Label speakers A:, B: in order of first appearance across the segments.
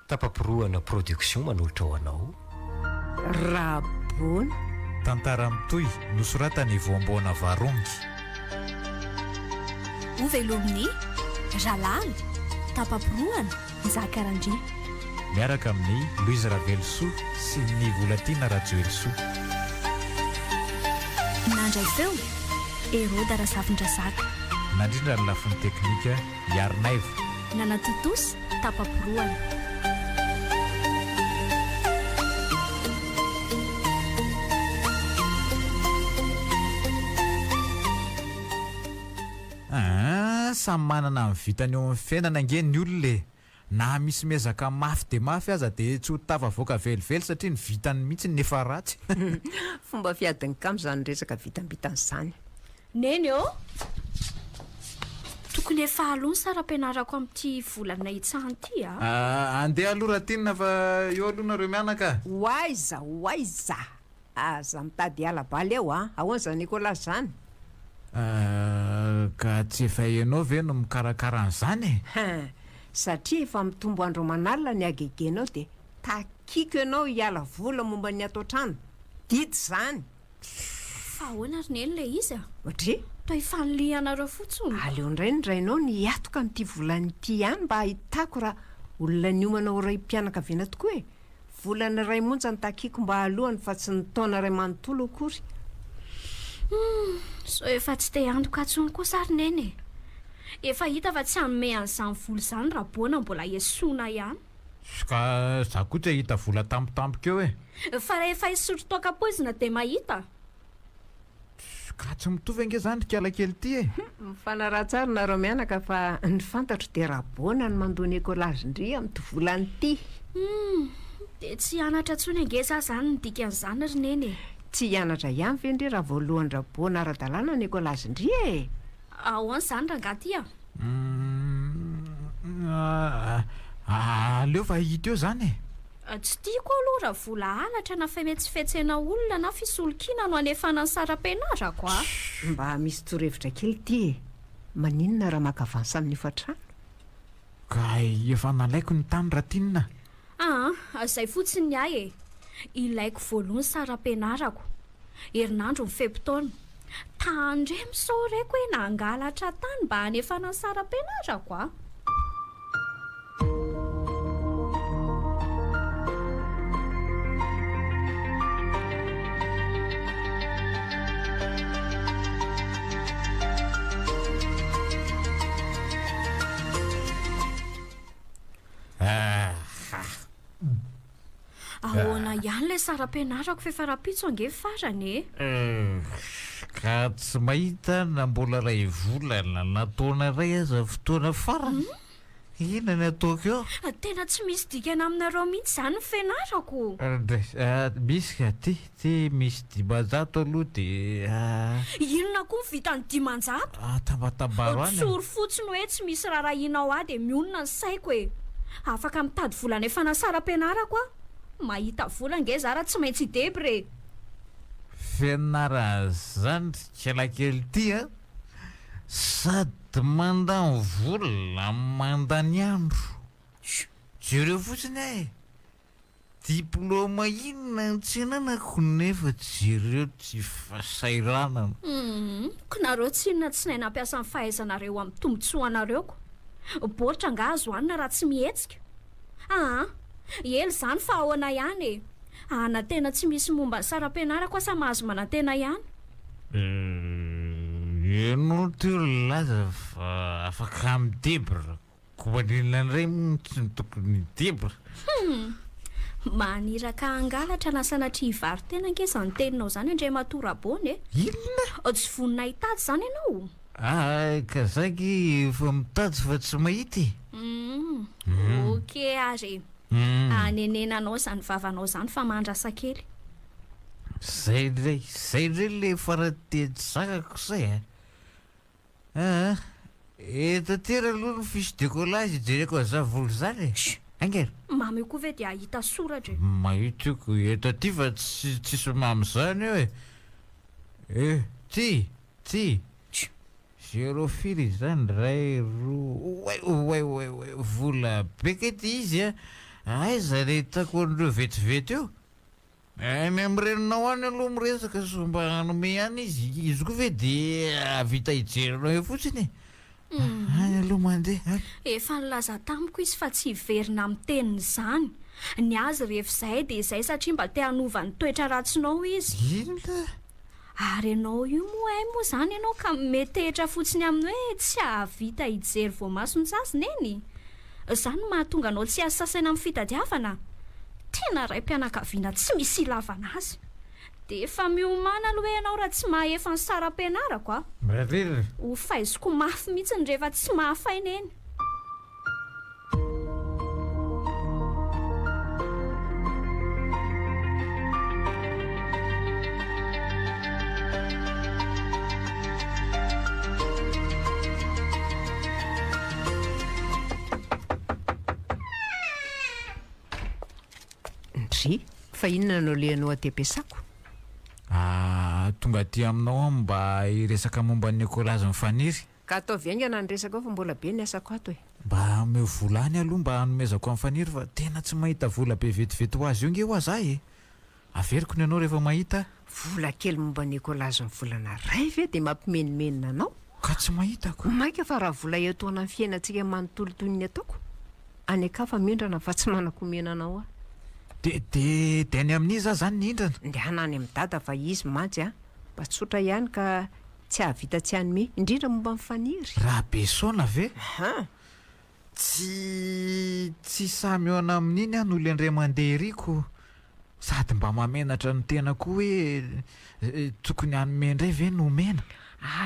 A: Tapaporoana production manolotra ho anao
B: Rabona
C: Tantara Mitohy nosoratany voamboana varongy
D: Ovelominy Raha tapaporoana Zakarandry
C: miaraka amin'ny Louise Ravelsoa sy ny Volatina Rajoelsoa
D: nandray feo Erôda Rasafindrazaka
C: nandrindra ny lafiny teknika Yarnaivo
D: nanatotosy tapaporoana
C: samy manana amin'ny vitany eo amin'ny fiainana ange ny olona na misy mezaka mafy de mafy aza de tsy ho tafavoaka velively satria ny vitany mihitsy nefa ratsy
B: fomba fiadiny kamo zany resaka vitambitan'izany
D: neny eo tokony efa alony sara-pianarako amin'ity volana itsanty
C: andeha aloha ratinina fa eo alohanareo mianaka
B: waiza aza mitady alabaly eo ahoana zany Nicolas zany
C: ka tsy efa ianao ve no mikarakara an'izany
B: satria efa mitombo andro manalina ny agegenao de takiko ianao hiala vola momba ny ato trano didy zany
D: fa ahoana ry neny le izy
B: ohatry
D: toy fanolianareo fotsiny
B: aleo indray ndrainao ny atoka amin'ity volanyity ihany mba ahitako raha olona ny omanao ray mpianakaviana tokoa volana ray monja ny takiko mba alohany fa tsy nitaona ray manontolo akory
D: so efa tsy te andoka atsony koa sary neny efa hita fa tsy hanome an'izany volo zany Rabona mbola esoina ihany
C: ka za koa tsy hita vola tampotampoka eo
D: fa rehefa isotro toakapoizina de mahita
C: ka tsy mitovy ange zany rikala kely ity
B: mifanaratsara nareo mianaka fa ny fantatro de Rabona ny mandoa Nicolas ndry amin'ty volany ity
D: de tsy hianatra tsony ange za zany ny dikan'izany ry neny
B: tsy hianatra ihany ve ndry raha voalohany Rabona ara-dalàna Nicolas ndry
D: ahoana zany rangaty
C: aleo fa hita eo zany
D: tsy tiako aloha raha vola halatra na femetsifetsena olona na fisolokina no anefana ny sara-pianarako
B: mba misy torohevitra kely ity maninona raha makavansa amin'ny efatrano
C: ka efa nalaiko ny tany ratinina
D: zay fotsiny ny ahy ilaiko voalohany sara-pianarako herinandro ny fepitaona tandre misaoreko hoe nangalatra tany mba hanefana ny sara-pianarako ahoana ihany le sara-pianarako fefarapitso ange farany
C: ka tsy mahita na mbola ray volana nataona ray aza fotoana farany ina ny ataoko eo
D: tena tsy misy dikana aminareo mihitsy zany ny fianarako
C: misy ka ty misy dimanjato aloha de
D: inona koa ny vitany dimanjato
C: tambatabaro any
D: tsory fotsiny hoe tsy misy rarahinao de mionona ny saiko afaka mitady volana efa na sara-pianarako mahita vola nge za raha tsy maintsy ideby
C: fianarana zany kelakely ty sady mandany vola mandany andro jereo fotsiny diplôma inona ny tsy ananako nefa jereo tsy fasairanana
D: ko nareo tsy inona tsy nay nampiasa ny fahaizanareo amin'ny tombotsoanareo boatra nga azo anina raha tsy mihetsika ely zany fa ahoana ihany na tena tsy misy momba ny sara-pianarako sa mahazo manantena ihany
C: enao ty laza fa afaka midebra koanina ray tsy ny tokony debra
D: maniraka angalatra na sanatria vary tena ngeza ny teninao zany indray matora bony
C: inona
D: tsy vonina hitady zany ianao
C: ka zaiky fa mitady fa tsy mahity
D: ok ary nenenanao zany vavanao zany fa mandrasa kely
C: zay ndray le faratety zakako zay etatera aloha ny fisy décollage jereko aza volo zany angera
D: mamy koa ve dia ahita soratra
C: mahitako etaty fa tsisy mamy zany eo ty zéro fily zany ray roa vola beka ty izy aiza le hitako an'ireo vetivety eo ny amireninao any aloha miresaka somba anome ihany izy koa ve de vita hijerenao eo fotsiny any aloha mandeha
D: efa nilaza tamiko izy fa tsy hiverina amin'ny teniny izany ny azy rehefa izay dia izay satria mba te hanova ny toetra ratsinao izy
C: inona
D: ary ianao io moa izany ianao ka metehitra fotsiny amin'ny hoe tsy ahavita hijery voamasontsasiny eny izany mahatonga anao tsy azo sasaina amin'ny fitadiavana tena ray mpianakaviana tsy misy ilavana azy dia efa miomana aloha ianao raha tsy mahefa ny saram-pianarako a
C: marerina
D: ho faizoko mafy mihitsy ny rehefa tsy mahafaina eny
B: fa inona no lehanao aty-ampiasako
C: tonga aty aminao mba hiresaka momba ny ekolazy mifaniry
B: ka atao viaingana ny resaka ao fa mbola be ny asako ato e
C: mba meo volany aloha mba hanomezako amin'ny faniri fa tena tsy mahita vola be vetivety ho azy io nge ho aza e averiko ny anao rehefa mahita
B: vola kely momba ny ekolazy ny volana ray ve dia mampimenimenina anao
C: ka tsy mahitako
B: maika fa raha vola etoana ny fiainantsika manontolotoy ny ataoko any akafa mindrana fa tsy manakomena anao a
C: de any amin'ny za zany ny indrana
B: nde hanany amin'ny dada fa izy mantsy a mba tsotra ihany ka tsy ahavita tsy anyme indrindra momba mifaniry
C: raha besaona ve tsy samy eo ana amin'iny a no le ndray mandeha eriko sady mba mamenatra ny tena koa hoe tokony hanome indray ve no omena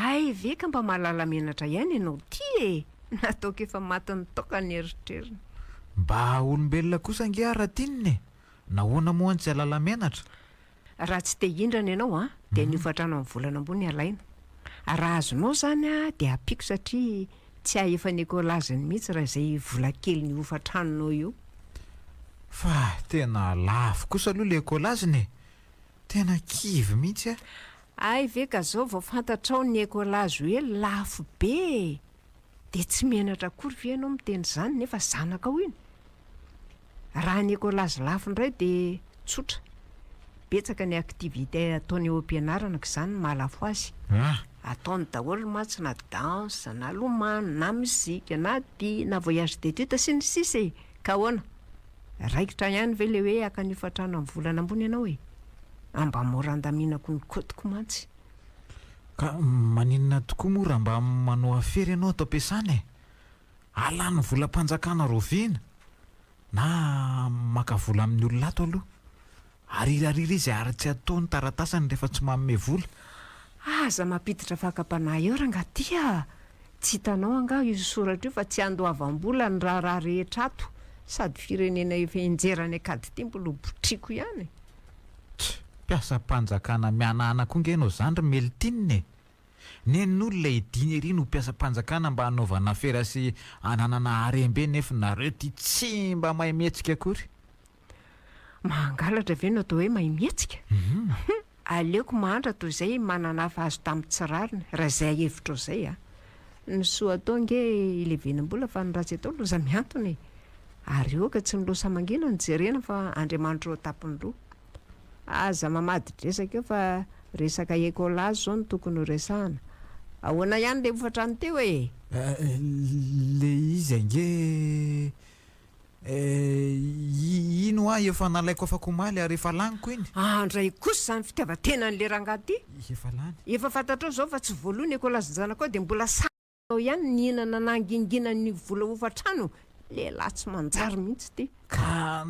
B: ay ve ka mba mahalala menatra ihany ianao ty e nataoko efa matiny toka ny eritrerina
C: mba olombelona kosa nge aratininy nahoana moa ny tsy alala menatra
B: raha tsy te hindrana ianao a dia niofatrano amin'ny volana ambony alaina raha azonao zany a dia ampiko satria tsy ahefa ny ekolaziny mihitsy raha izay vola kely ny ofatranonao io
C: fa tena lafo kosa aloha le ekolaziny tena kivy mihitsy a
B: ay ve ka zao vao fantatrao ny ekolazy hoe lafo be dia tsy menatra akory ve ianao miteny izany nefa zanaka ao iny raha ny ekolazy lafo indray dia tsotra betsaka ny aktivité ataony eo am-pianarana ka izany mahalafo azy ataony daholo mantsy na danse na lomano na muzika na di na voyage d'étude sy ny sisa ka ahoana raikitra ihany ve le hoe aka ny ofatrano amin'ny volana ambony ianao e amba moran-daminako ny kotiko mantsy
C: ka maninona tokoa moa raha mba manao afery ianao atao am-piasana e alany volam-panjakana roviana na maka vola amin'ny olona ato aloha arirarira izy ary tsy ataony taratasany rehefa tsy manome vola
B: aza mampiditra fakapanahy eo raha ngatia tsy hitanao anga io soratra io fa tsy andoavam-bola ny raharaha rehetra ato sady firenena efa enjerany akady ty mbola botriako ihany
C: mpiasa mpanjakana mianahana koa nge anao zany ry melitininy e nen'olona idiny ery no mpiasa mpanjakana mba hanaovana fera sy ananana arembe nefa nareo ty tsy mba mahay mihetsika akory
B: mangalatra ve no atao hoe mahay mihetsika aleoko mahandra toy izay manana hafa azo tamin'ny tsirariny raha izay hevitra izay a ny soa atao nge ilevenam-bola fa ny ratsy atao loza miantony ary eo ka tsy nilosa mangina ny jerena fa andriamanitra eo tapiny roa aza mamady dresaka eo fa resaka ekolazy zao no tokony ho resahana ahoana ihany le ofatrano teo e
C: le izy ange ino a efa nalaiko afaka omaly ary efa laniko iny
B: andray kosa zany fitiavan-tena n'le rangaty
C: efa lany
B: efa fantatrao zao fa tsy voalohany ekolazynjanako ao dia mbola sao ihany ny hinana nangingina ny vola ofatrano lehilahy tsy manjary mihitsy ty
C: ka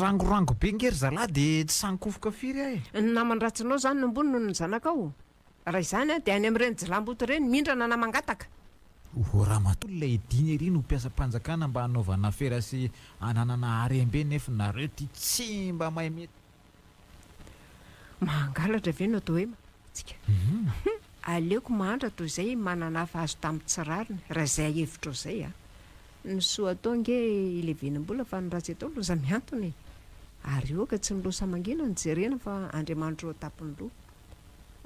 C: rangorango be ngery zalahy dia tsy sankofoka firy ahy
B: ny namanratsinao zany no ambony noho ny zanaka ao raha izany a dia any amin'ireny jilamboto ireny mindrana namangataka
C: raha matolona idiny ery no mpiasa mpanjakana mba hanaovana fera sy ananana arembe nefa nareo ty tsy mba mahay mety
B: mangalatra ve no atao hoe matsika aleoko mahandra toy izay manana hafa azo tamin'ny tsirariny raha izay hevitra izay a ny soa atao nge ilevenam-bola fa ny ratsy atao loza miantony ary eo ka tsy nilosa mangina ny jerena fa andriamanitra eo tapiny roa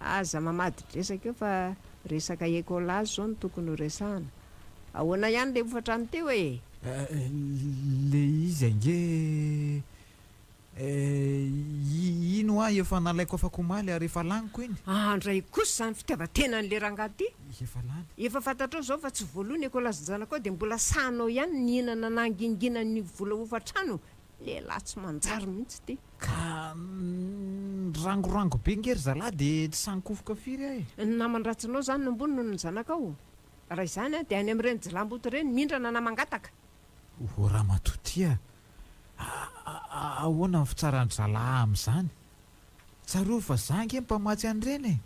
B: aza mamady dresaka eo fa resaka ekolazy zao no tokony ho resahana ahoana ihany le ofatrano teo e
C: le izy ange ino a efa nalaiko afaka omaly ary efa laniko iny
B: andray kosa zany fitiavantenan'le rangaty
C: efa lany
B: efa fantatrao zao fa tsy voalohany ekolazonjanako ao dia mbola sahanao ihany nihinana nanginginany vola ofatrano lehilahy tsy manjary mihitsy ty
C: ka rangorango be ngery zalahy dia tsy sankofoka firy ahy
B: ny namandratsinao zany no ambony noho ny zanakao raha izany a dia any amin'ireny jilamboto ireny mindrana namangataka
C: o raha matotia ahoana ny fitsarany zalahy amin'izany tsarova fa zange mpamatsy an'ireny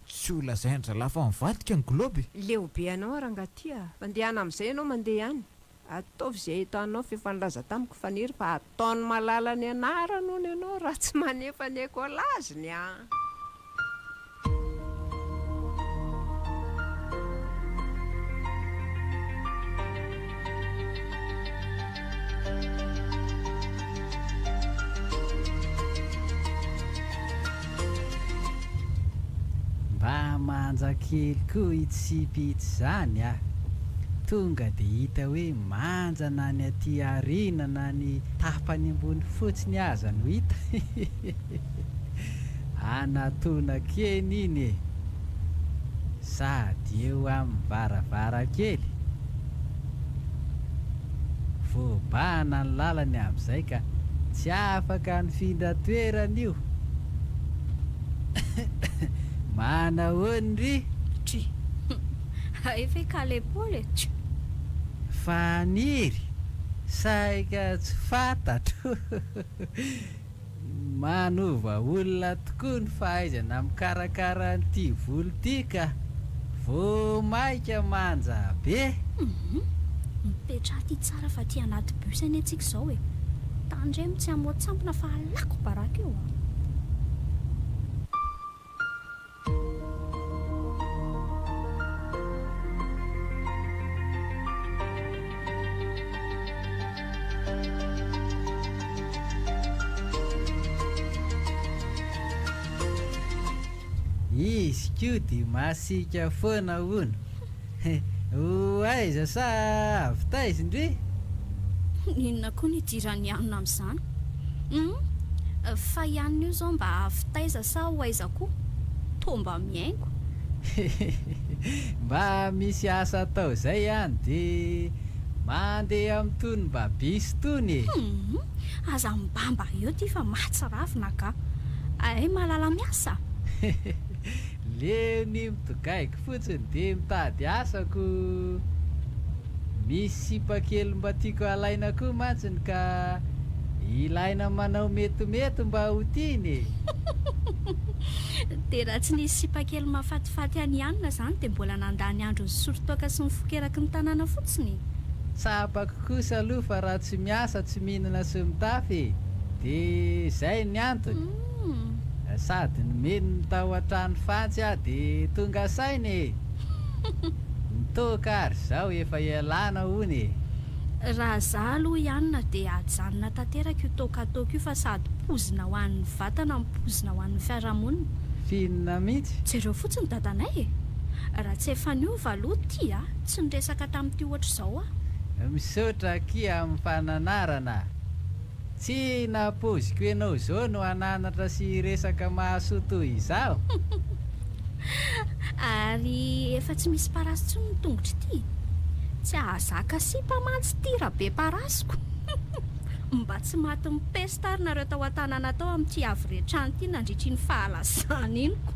C: tsy ho lazainy zalahy fa mivadika ny globy
B: leobe anao arangaty a mandehana amin'izay ianao mandeha ihany ataovy izay hitanao fefa nilaza tamiko faniry fa ataony malala ny anaranony ianao raha tsy manefa ny ekolaziny a
E: mba manja kely koa itsipitsy zany a tonga dia hita hoe manja na ny aty arina na ny tapany ambony fotsiny aza no hita anatona keny iny e sady eo amin'ny varavarakely voabahana ny lalany amin'izay ka tsy afaka nifindra toerana io manahoany ry
D: Try efa kalepoly try
E: faniry saika tsy fantatro manova olona tokoa ny fahaizana mikarakara an'ity volo ty ka vo maika manja be
D: mipetra ty tsara fa ty anaty bus any antsika izao e tandremo tsy amoatsampona fa alako baraka eo a
E: izy kio dia masika foana hono ho aiza sa avy taizindry
D: ninona koa ny idirany anina amin'izany fa ihanina io zao mba avitaiza sa ho aiza koa tomba miaingo
E: mba misy asa atao zay ihany dia mandeha amin'ny tony mba bisy tony
D: aza mibamba eo ty fa matsaravina ka ay malala miasa
E: leo ny mitogaiko fotsiny dia mitady asako misy sipakely mba tiako alaina koa mantsiny ka ilaina manao metomety mba ho tiany
D: dia raha tsy nisy sipakely mahafatifaty any ihanina zany dia mbola nandany andro ny sorotoaka sy mifokeraky ny tanàna fotsiny
E: tsapako kosa aloha fa raha tsy miasa tsy mihinana sy mitafy dia zay ny antony sady nomeny ny tao an-trano fantsy a dia tonga sainy mitoka ary zao efa ialana hony
D: raha za aloha ihanina dia ajanona tanteraka io tokatoko io fa sady pozina ho an'ny vatana mipozina ho an'ny fiarahamonina
E: finina mihitsy
D: jereo fotsiny dadanay e raha tsy efa niova aloha ty a tsy niresaka tamin'ity ohatra izao a
E: misaotra kia amin'ny fananarana tsy napoziko ianao zao no ananatra sy resaka mahasoto izao
D: ary efa tsy misy parasy tsy ny tongotry ty tsy ahazaka sy mpamantsy tira be parasiko mba tsy maty mipestary nareo tao an-tanàna tao amin'ity avy rehetrany ity nandritry ny fahalasana inoko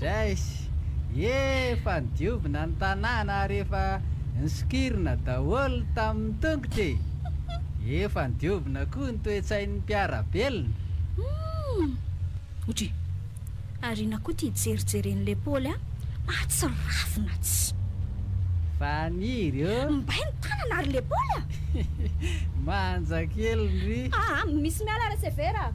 E: draisy efa nidiovina ny tanàna ary efa nisikirina daholo tamin'ny tongotry efa nidiovina koa ny toetsain'ny mpiarabelona
D: otry arina koa ty hijerijeren'le paoly a mahatsirafina tsy
E: faniry o
D: mba ny tanana ary le paoly a
E: manja kely ry
D: misy miala ara severa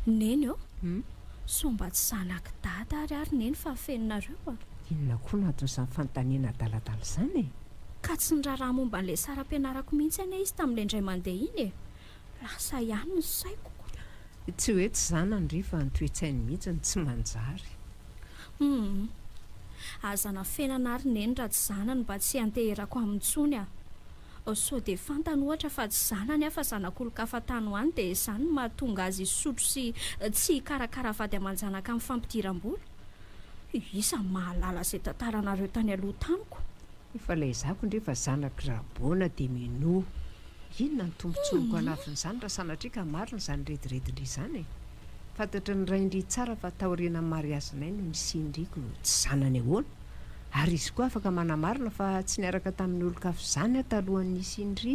D: neny eo somba tsy zanaky data ary neny fa fenonareo a
B: inona koa natao izany fanontaniana adaladala izany e
D: ka tsy niraraha momba n'ilay saram-pianarako mihitsy ane izy tamin'ilay indray mandeha iny e. Lasa ihany ny saiko.
B: Tsy hoe tsy zanany fa nytoetsainy mihitsy ny tsy manjary.
D: Azana fenana ary neny raha tsy zanany mba tsy anteherako amintsony a. So dia fantany ohatra fa tsy zanany afa zanak'olon-kafatany ho any dia izany mahatonga azy sotro sy tsy karakara vady aman-janaka amin'ny fampidiram-bola. Isa mahalala izay tantaranareo tany aloha taniko.
B: Efa ilay zako ndrefa zanaky Rabona dia Mitohy. Inona ny tombotsonoko anafin'izany raha sanatria ka marina izany rediredindry izany e. Fantatry ny raindry tsara fa taoriana mariazinay no nisindriko tsy zanany ahoana. Ary izy koa afaka manamarina fa tsy niaraka tamin'ny olon-kafa izany talohan'ny nisindry.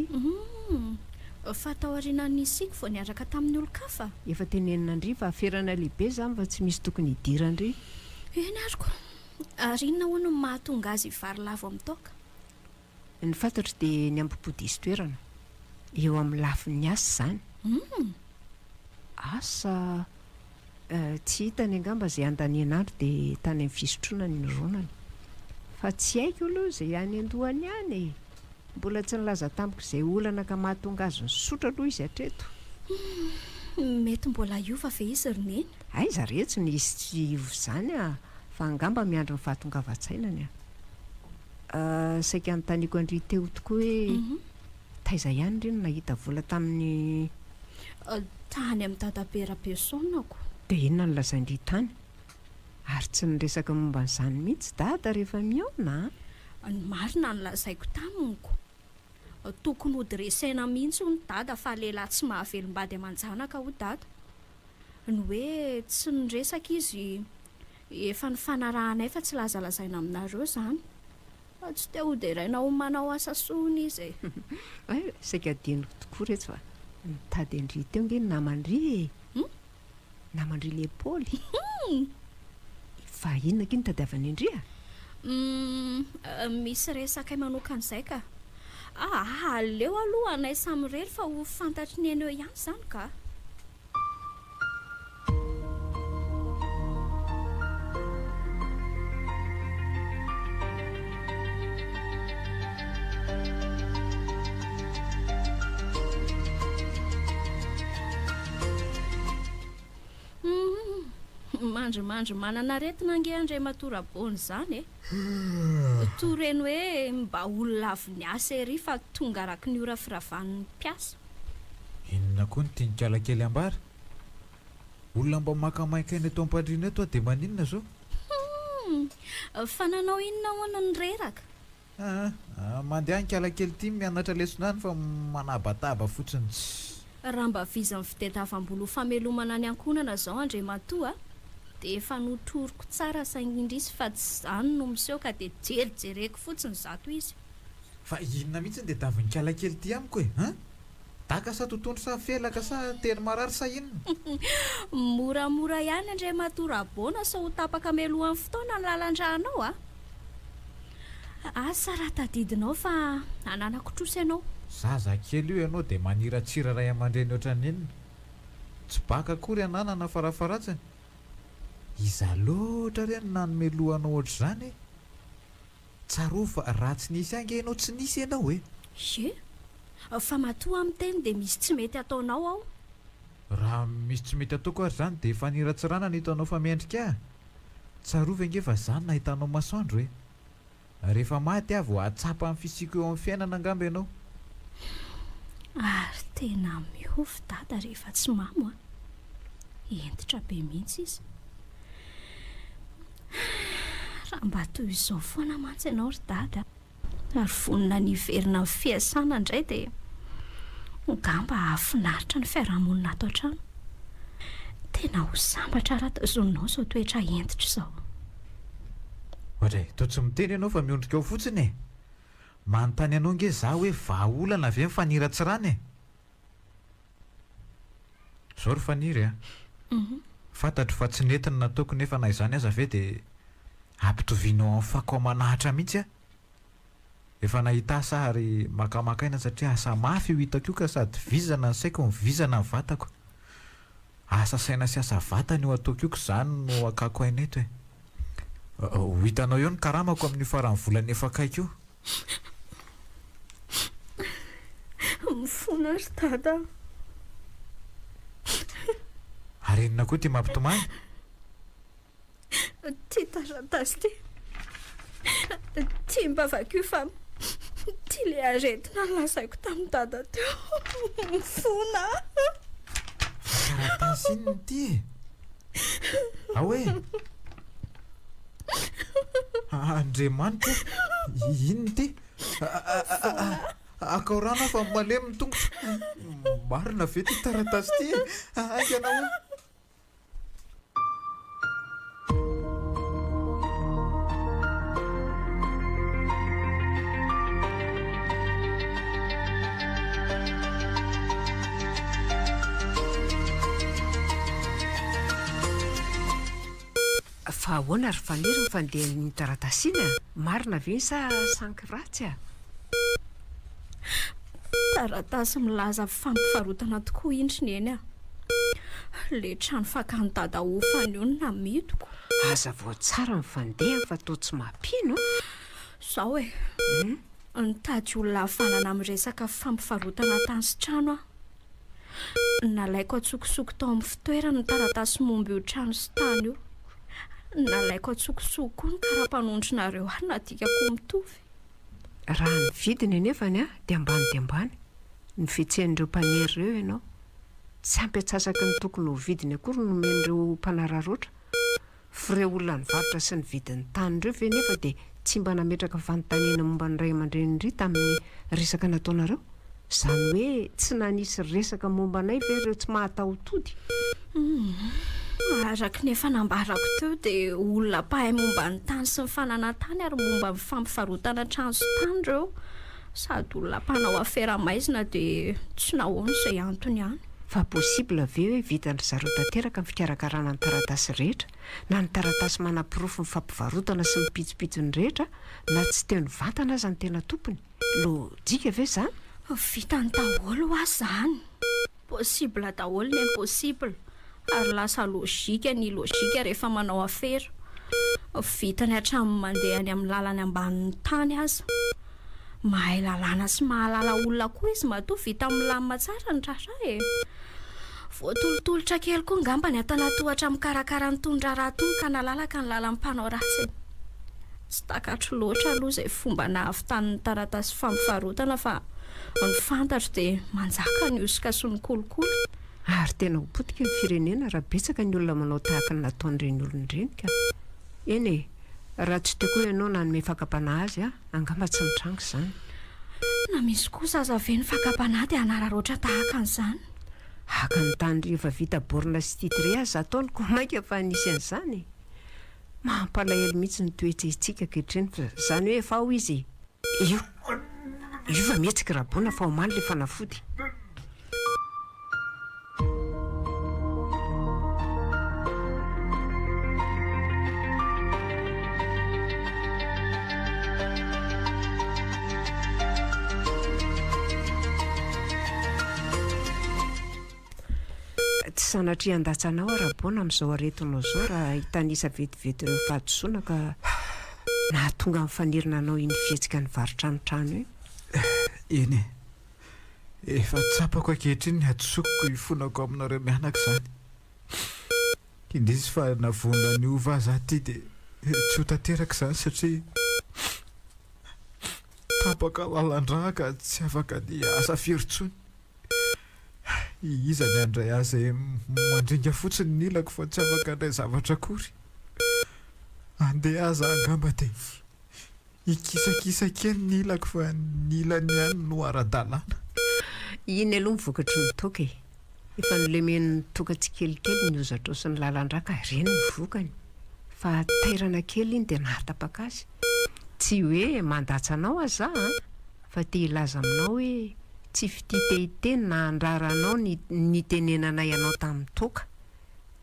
D: Fa taoriana nisiko vao niaraka tamin'ny olon-kafa.
B: Efa tenenina fa aferana lehibe izany fa tsy misy tokony hidirandry.
D: Eny ariko. Ary inona hono no mahatonga azy vary lavo amin'ny toaka?
B: Ny fantatro dia ny ambopodisy toerana. Eo amin'ny lafin'ny asa izany. Asa tsy hitany angamba izay andaniana andro dia tany amin'ny fisotroana ny ronany. Fa tsy haiko aloha izay any andohany ihany e. Mbola tsy nilaza tamiko izay olana ka mahatonga azy nisotra aloha izy hatreto.
D: Mety mbola iova ve izy roneny?
B: Ay, zareo tsy nisy ivo izany fa angamba miandro ny fahatongavan-tsainany saika anontaniako andry teo tokoa hoe taiza ihany reny nahita vola tamin'ny
D: tany amin'ny dadabe-rabesaonako.
B: Dia inona no lazaindry tany? Ary tsy niresaka momba n'izany mihitsy dada rehefa miaona.
D: Ny marina no lazaiko taminiko. Tokony hody resaina mihitsy ho ny dada fa lehilahy tsy mahavelom-bady aman-janaka ho dada. Ny hoe tsy niresaka izy efa ny fanarahanay fa tsy lazalazaina aminareo izany. Tsy te hody iraina ho manao asa soany izy e.
B: Saika adinoko tokoa rehetra fa nitady andry teo nge ny namandry namandry Lepaoly. Fa inona ky nitadiavany andry
D: misy resaka manokan'izay ka. Aleo aloha anay samy rery fa ho fantatry ny eny eo ihany izany ka. Mandry manana aretina ange andray matora bony izany e. Toreny hoe mba olona avy ny asa ery fa tonga araky ny ora firavan'ny mpiasa.
C: Inona koa ny tianykala kely ambary? Olona mba makamaika eny eto am-padriana eto dia maninona zao?
D: Fa nanao inona hoana ny reraka?
C: Mandeha nikala kely ity mianatra lesonany fa manabataba fotsiny.
D: Raha mba vizan'ny fitadiavam-bola ho famelomana ny ankonana izao andray Matoa dia efa notoroko tsara saingindrisy fa tsy izany no miseho ka dia jerijereko fotsiny zato izy.
C: Fa inona mihitsy dia davy nikala kely ity amiko e? Daka sa totoandro sa felaka sa teny marary sa inona?
D: Moramora ihany andray Matoa Rabona sa ho tapaka melohan'ny fotoana ny lalan-drahanao asa raha tadidinao fa ananako trosa ianao.
C: Zaza kely io ianao dia maniratsira ray aman-dreny ohatran'inona. Tsy baka akory ananana farafaratsiny. Iza loatra reny nanomelohanao ohatr'izany. Tsaro fa raha tsy nisy ange ianao tsy nisy ianao e.
D: Fa Matoa amin'ny teny dia misy tsy mety ataonao ao.
C: Raha misy tsy mety ataoko ary izany dia efa niratsirana ny hitanao fa miendrika. Tsarovy ange fa izany nahitanao masoandro e. Rehefa maty avy ho atsapa amin'ny fisiko eo amin'ny fiainana angamba ianao.
D: Ary tena miofy dada rehefa tsy mamo entitra be mihitsy izy. Raha mba toy izao foana mantsy ianao ry dada. Ary vonona niverina amin'ny fiasana indray dia ngamba hafinaritra ny fiarahamonina ato an-trano. Tena ho sambatra raha tazonao izao toetra entitra izao.
C: Ohatray, toa tsy miteny ianao fa miondrika ao fotsiny e. Manontany anao nge za hoe vahaolana avy mifaniratsirana e. Zao ry faniry fantatro fa tsy netiny nataoko nefa na izany aza ve dia ampitovianao amin'ny fako manahatra mihitsy efa nahita asa ary makamakaina satria asa mafy io hitako io ka sady vizana ny saiko mivizana ny vatako. Asa saina sy asa vatany io ataoko io ka izany no akako aina eto ho hitanao eo ny karamako amin'ny faran'ny volana efa kaiky io.
D: Mifona ry dada.
C: Ary inona koa ty mampitomany?
D: Ty taratasy ty. Ty mba vakio fa ty le aretina lazaiko tamin'ny dada teo. Mifona.
C: Taratasy inona ty? Ahoe? Andriamanitra, inona ty? Akaorana fa malemy tongotra. Marina ve ty taratasy ty? Ianao.
B: Fa ahoana ry fanery ny fandehan'ny taratasina? Marina ve sa sankiratsy a?
D: Taratasy milaza fampivarotana tokoa indriny eny a. Le trano fakany dada ofany io na mitoko.
B: Aza vao tsara ny fandeha fa toa tsy mampino.
D: Zao e. Nitady olona hafanana amin'ny resaka fampivarotana tany sy trano a. Nalaiko atsokosoko tao amin'ny fitoerana ny taratasy momba io trano sy tany io. Nalaiko atsokosoko koa ny karapanondrinareo ary nadikako mitovy.
B: Raha ny vidiny anefany a, dia ambany. Ny fihetsehanyireo mpanery ireo ianao. Tsy ampy-atsasaky ny tokony ho vidiny akory nomen'ireo mpanararoatra. Fireo olona nivarotra sy ny vidin'ny tany ireo ve nefa dia tsy mba nametraka fanontaniana momba ny ray aman-drenindry tamin'ny resaka nataonareo. Izany hoe tsy nanisy resaka momba anay ve ireo tsy mahataho-tody.
D: Araka ny efa nambarako teo dia olona mpahay momba ny tany sy ny fananantany ary momba ny fampivarotana trano sy tany ireo. Sady olona mpanao afera maizina dia tsy nahoana izay antony ihany.
B: Fa possible ve hoe vitan'ny zareo tanteraka ny fikarakarana ny taratasy rehetra, na ny taratasy manam-pirofo ny fampivarotana sy ny pitsopitsony rehetra, na tsy teo ny vantana aza ny tena tompony. Lojika ve zany?
D: Vitany daholo azy zany. Possible daholo ny impossible. Ary lasa lojika ny lojika rehefa manao afera. Vitany hatramin'ny mandeha any amin'ny lalany ambanin'ny tany aza. Mahay lalàna sy mahalala olona koa izy matoa vita milamina tsara ny Raha e. Voatolotolotra kely koa ngamba ny atanatohatra mikarakara ny tondra raha tony ka nalalaka ny lalan'ny mpanao ratsy. Tsy takatro loatra aloha izay fomba nahavitan'ny taratasy fampivarotana fa ny fantatro dia manjaka ny osika sy ny kolokolo.
B: Ary tena ho potika ny firenena raha betsaka ny olona manao tahaka ny nataon'ireny olon'ireny ka. Eny e, raha tsy teo koa ianao nanome fakapanahy azy a, angamba tsy mitrango izany.
D: Na misy kosa aza ve ny fakapanahy dia anararoatra tahaka an'izany.
B: Haka ny tany rehefa vita borina sy titre azy ataony ko mainka fa nisy an'izany. Mampalahelo mihitsy ny toetra itsika ankehitriny fa izany hoe efa ho izy. Io fa mihetsika Rabona fa homany le fanafody. Tsy sanatria andatsanao a Rabona amin'izao aretinao izao raha hitanisa vetivety ireo fahadisoana ka nahatonga amin'ny fanirina anao iny fihetsika ny varotra ny trano io.
C: Eny e, efa tsapako ankehitriny ny adisokoko hifonako aminareo mianaka izany. Indrisy fa navona ny ova aza ty dia tsy ho tanteraka izany satria tapaka lalan-draha ka tsy afaka ny asa firy-tsony. Iza ny andray azy mandringa fotsiny ny ilako fa tsy afaka indray zavatra akory. Andeha aza angamba dia hikisakisa kely ny ilako fa ny ilany ihany no ara-dalàna.
B: Iny aloha mivokatry ny toka e. Efa nolemen'ny toka tsy kelikely ny ozatra sy ny lalan-draka ireny mivokany. Fa tairana kely iny dia nahatapaka azy. Tsy hoe mandatsanao aza fa te hilaza aminao hoe tsy fititehiteny na andraranao ny tenenanay ianao tamin'ny toka.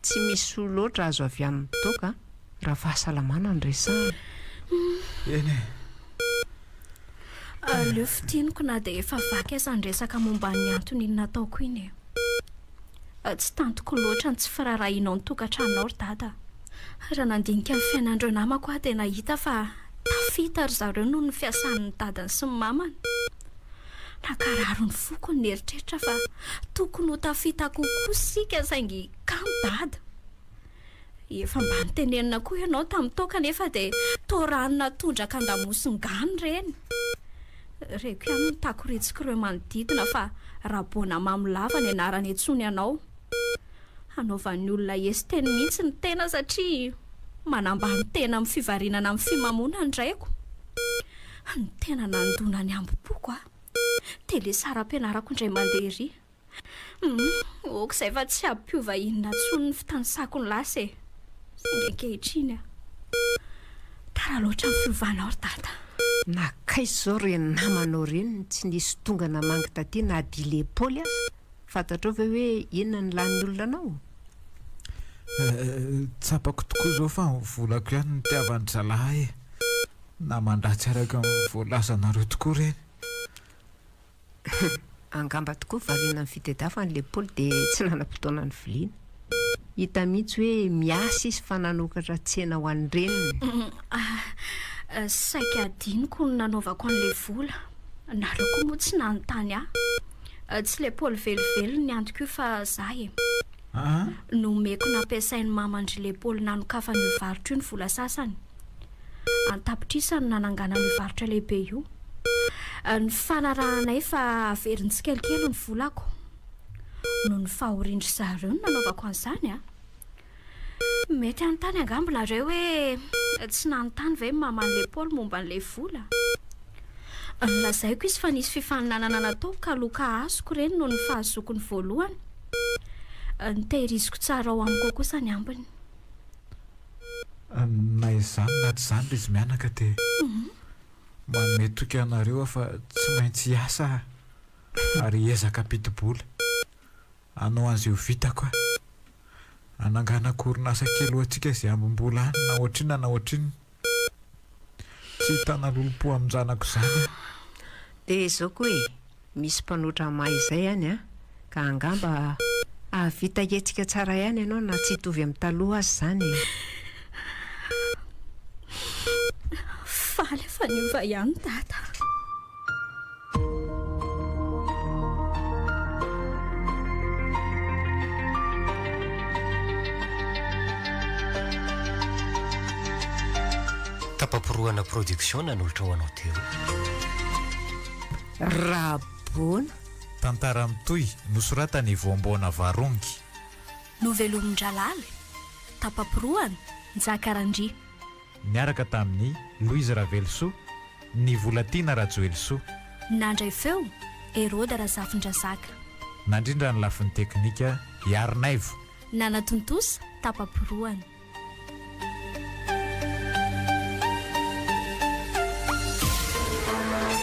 B: Tsy misy loatra azo avy amin'ny toka raha fahasalamana ny resahana.
C: Eny e.
D: Aleo fitiniko na dia efa vaky aza ny resaka momba ny antony iny nataoko iny e. Tsy tantoko loatra ny tsy firarahinao ny tokantranonao ry dada. Raha nandinika ny fiainandreo namako aho dia nahita fa tafita ry zareo noho ny fiasan'ny dadany sy ny mamany. Nakararo ny foko ny eritreritra fa tokony ho tafita kokoa sika saingy kamidada. Efa mba nitenenina koa ianao tamin'ny toka nefa dia toranina tondraka andamosongany reny. Reko ihany ny takoretsika ireo manodidina fa Rabona mamilava ny anarany antsony ianao. Anaovan'ny olona esy teny mihitsy ny tena satria manambany tena amin'ny fivarinana amin'ny fimamonana draiko. Ny tena nandona ny ambopoko a. Tele sara ampianarako indray mandeha ery. Okizay fa tsy ampiova inona tsony ny fitanisako ny lasy e. Singa ankehitriny a. Tara loatra ny fiovanao ry tata.
B: Nakaizy zao reny namanao reny tsy nisy tonga namangy taty na adile Paoly aza. Fantatrao ve hoe inona ny lan'ny olona anao?
C: Tsapako tokoa zao fa volako ihany ny tiavan'ny zalahy na mandratsy araka amin'ny voalazanareo tokoa reny.
B: Angamba tokoa variana amin'ny fitediafa n'le Paoly dia tsy nanam-potoana ny viliana. Hita mihitsy hoe miasa izy fa nanokatra tsena ho an'ny reniny.
D: Saika adinoko no nanaovako an'le vola. Nareo koa moa tsy nanontany aho. Tsy le Paoly velively ny antoko io fa zah e. Nomeko nampiasain'ny mamandry le Paoly nanokafa ny varotra io ny vola sasany. Antapitrisany nanangana ny varotra lehibe io. Ny fanarahanay fa averin'ny tsikelikely ny volako. Noho ny fahorindry zareo no nanaovako an'izany a. Mety anontany angamba nareo hoe tsy nanontany ve maman'le Paoly momba n'le vola. Lazaiko izy fa nisy fifaninanana natao ka loka azoko reny noho ny fahazoko ny voalohany. Nitehiriziko tsara ao amiko kosa ny ambiny.
C: Na izany na tsy izany izy mianaka dia manome toky anareo fa tsy maintsy hiasa ary ezaka pitibola. Anao an'izay ho vitako ananganako orinasa kely ho antsika izay ambom-bola any na ohatrina na ohatriny. Tsy hitana lolo-po amin'ny zanako izany.
B: Dia izao koa e, misy mpanotra mahizay any a, ka angamba ahavita hetsika tsara ihany ianao na tsy hitovy amin'ny taloha azy izany e.
D: Faly efa niova ihany tata.
A: Tapamporoana production nanolotra ho anao teo.
B: Rabona.
C: Tantara Mitohy nosoratany voamboana varongy.
D: Novelomin-dralaly. Tapamporoana Njakarandria.
C: Niaraka tamin'ny Louise Ravelso, ny Volatiana Rajoelso.
D: Nandray feo Heroda Razafin-drazaka.
C: Nandrindra ny lafin'ny teknika Iarnaivo.
D: Nanatontosa Tapamporoana.